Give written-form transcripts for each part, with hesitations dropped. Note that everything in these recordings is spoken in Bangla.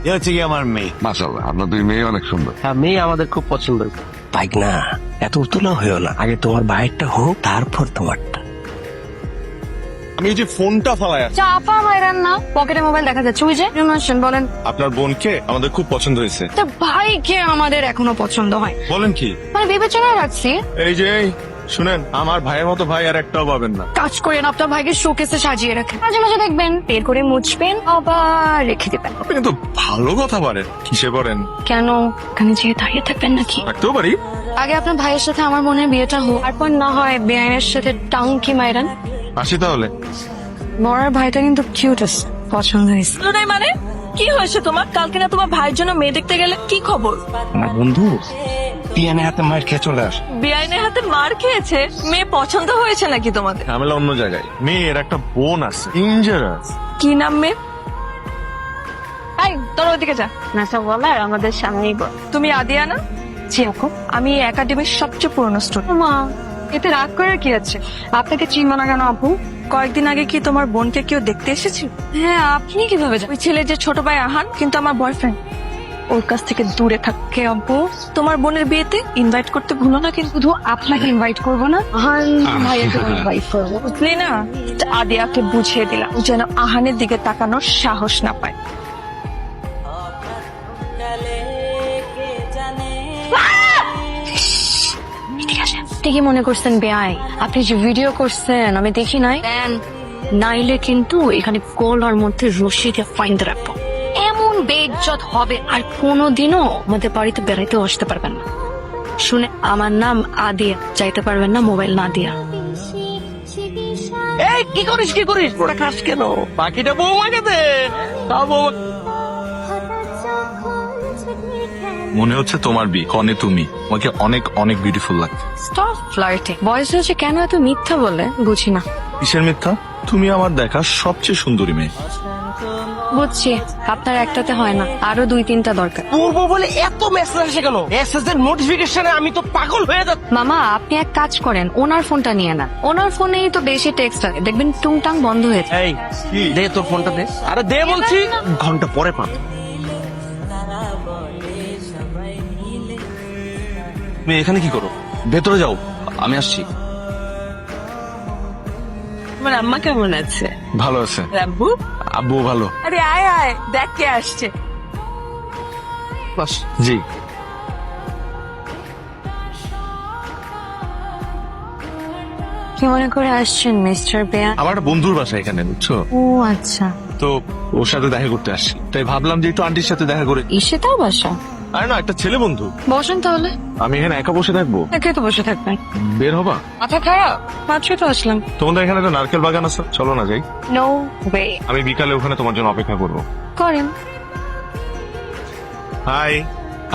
এ হচ্ছে কি আমার মেয়ে। মাশাআল্লাহ, আপনার দুই মেয়ে অনেক সুন্দর। হ্যাঁ, মেয়ে আমাদের খুব পছন্দ। বাইক না, এত উতলা হয়েও না, আগে তোমার বাইকটা হোক তারপর তোমারটা। আমি এই যে ফোনটা ফালায় আছি। চাপা মাইরান না, পকেটে মোবাইল দেখা যাচ্ছে। ওই যে আসেন বলেন। আপনার বোনকে আমাদের খুব পছন্দ হয়েছে। তো ভাইকে আমাদের এখনো পছন্দ হয়, বলেন কি? মানে বিবেচনায় রাখছি। এই যে শুনেন, আমার ভাইয়ের মতো ভাই আর একটাও পাবেন না। কাজ করেন, আপনার ভাইকে শোকেসে সাজিয়ে রাখেন, মাঝে মাঝে দেখবেন বের করে মুছবেন আবার রেখে দেবেন। আপনি কিন্তু ভালো কথা পারেন। কিসে পারেন? কেন এখানে যেয়ে দাঁড়িয়ে থাকবেন নাকি? থাকতেও পারি। আগে আপনার ভাইয়ের সাথে আমার মনে হয় বিয়েটা হোক, তারপর না হয় বেআইনের সাথে টাউনকি মাইরান। আসি তাহলে। বড়ার ভাইটা কিন্তু কিউট আছে, পছন্দ হয়েছে। নাই মানে কি হয়েছে তোমার? কালকে না তোমার ভাইয়ের জন্য মেয়ে দেখতে গেলে, কি খবর? আমার বন্ধু পিয়ানের হাতে মায়ের খেয়ে চলে আস। বেআইনের হাতে মার খেয়েছে, মেয়ে পছন্দ হয়েছে নাকি তোমাদের? ঝামেলা অন্য জায়গায়। মেয়ের একটা বোন আছে, ডেঞ্জারাস। কি নাম মেয়ে? এই তোর ওইদিকে যা। না সব বলার আমাদের সামনেই বল। তুমি আদিয়া না? জি আপু। আমি একাডেমির সবচেয়ে পুরনো স্টুডেন্ট। মা, এতে রাগ করার কি আছে? আপনাকে চিনব না কেন আপু? কয়েকদিন আগে কি তোমার বোনকে কেউ দেখতে এসেছিল? হ্যাঁ, আপনি কিভাবে জানেন? ওই ছেলে যে ছোট ভাই আহান, কিন্তু আমার বয়ফ্রেন্ড, ওর কাছ থেকে দূরে থাক। কে আপু? তোমার বোনের বিয়েতে ইনভাইট করতে ভুলো না কিন্তু। শুধু আপনাকে ইনভাইট করবো না, আহান ভাইয়াকে ইনভাইট করবো। বুঝলি না? আদিয়াকে বুঝিয়ে দিলাম যেন আহানের দিকে তাকানোর সাহস না পায়। আপনি কি মনে করছেন বেআই? আপনি যে ভিডিও করছেন আমি দেখি নাই। নাইলে কিন্তু এখানে গলার মধ্যে রশি দিয়ে ফাইন রাখবো। এমন বেইজ্জত হবে আর কোনোদিনও আমাদের বাড়িতে বেড়াইতে আসতে পারবেন না। শুনে আমার নাম আদিয়া, চাইতে পারবেন না মোবাইল না দিয়া। এই কি করিস ওটা খাস কেন? বাকিটা বৌমাকে দে। তাও বৌমা মনে হচ্ছে তোমার বিয়ে, কনে তুমি। তোমাকে অনেক অনেক বিউটিফুল লাগছে। Stop flirting. বয়স হচ্ছে কেন এত মিথ্যা বলে বুঝি না। কিসের মিথ্যা? তুমি আমার দেখা সবচেয়ে সুন্দরী মেয়ে। বুঝছি, আপনার একটাতে হয় না, আরো 2-3টা দরকার। পূর্ব বলে এত মেসেজ আসে কেন? এসএস এর নোটিফিকেশনে আমি তো পাগল হয়ে যাচ্ছি। মামা, আপনি এক কাজ করেন, ওনার ফোনটা নিয়ে না। ওনার ফোনেই তো বেশি টেক্সট আছে, দেখবেন টুংটাং বন্ধ হয়ে যায়। এই দে তোর ফোনটা দে। আরে দে বলছি। ঘন্টা পরে পাবো। তুমি এখানে কি করো? ভেতরে যাও, আমি আসছি। আমার আম্মা কেমন আছে? ভালো আছে। আব্বু? আব্বু ভালো। আরে আয় আয়, দেখ কে আসছে। জি। কি মনে করে আসছেন মিস্টার বেয়া? আমার একটা বন্ধুর বাসা এখানে, বুঝছো? ও আচ্ছা। তো ওর সাথে দেখা করতে আসছি, তাই ভাবলাম যে একটু আন্টির সাথে দেখা করে। ইসেটাও বাসা? আরে না, একটা ছেলে বন্ধু। বসেন তাহলে। আমি এখানে একা বসে থাকবো? একে তো বসে থাকবেন। বের হবা? মাথা খারাপ? মাত্র তো আসলাম। তোমাদের এখানে একটা নারকেল বাগান আছে, চলো না যাই। No way. আমি বিকালে ওখানে তোমার জন্য অপেক্ষা করবো। করেন। হাই,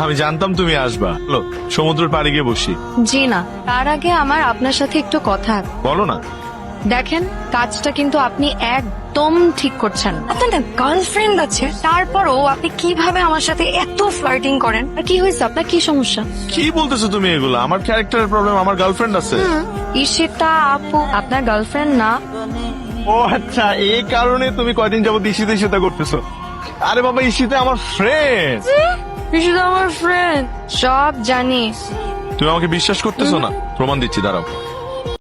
আমি জানতাম তুমি আসবা। চলো সমুদ্রের পাড়ে গিয়ে বসি। জি না, তার আগে আমার আপনার সাথে একটু কথা আছে। বলো না। দেখেন, কাজটা কিন্তু আপনি একদম ঠিক করছেন। আপনার না গার্লফ্রেন্ড আছে, তারপরও আপনি কিভাবে আমার সাথে এত ফ্লার্টিং করেন? আর কি হয়েছে, আপনার কি সমস্যা? কি বলতেছো তুমি এগুলো? আমার ক্যারেক্টারের প্রবলেম, আমার গার্লফ্রেন্ড আছে। ঈশিতা আপু আপনার গার্লফ্রেন্ড না? ও আচ্ছা, এই কারণে তুমি কয়দিন যাবত ঈশিতের সাথে করতেছো। আরে বাবা, ঈশিতা আমার ফ্রেন্ড। ঈশিতা আমার ফ্রেন্ড, সব জানি। তুমি আমাকে বিশ্বাস করতেছো না? প্রমাণ দিচ্ছি, দাঁড়াও।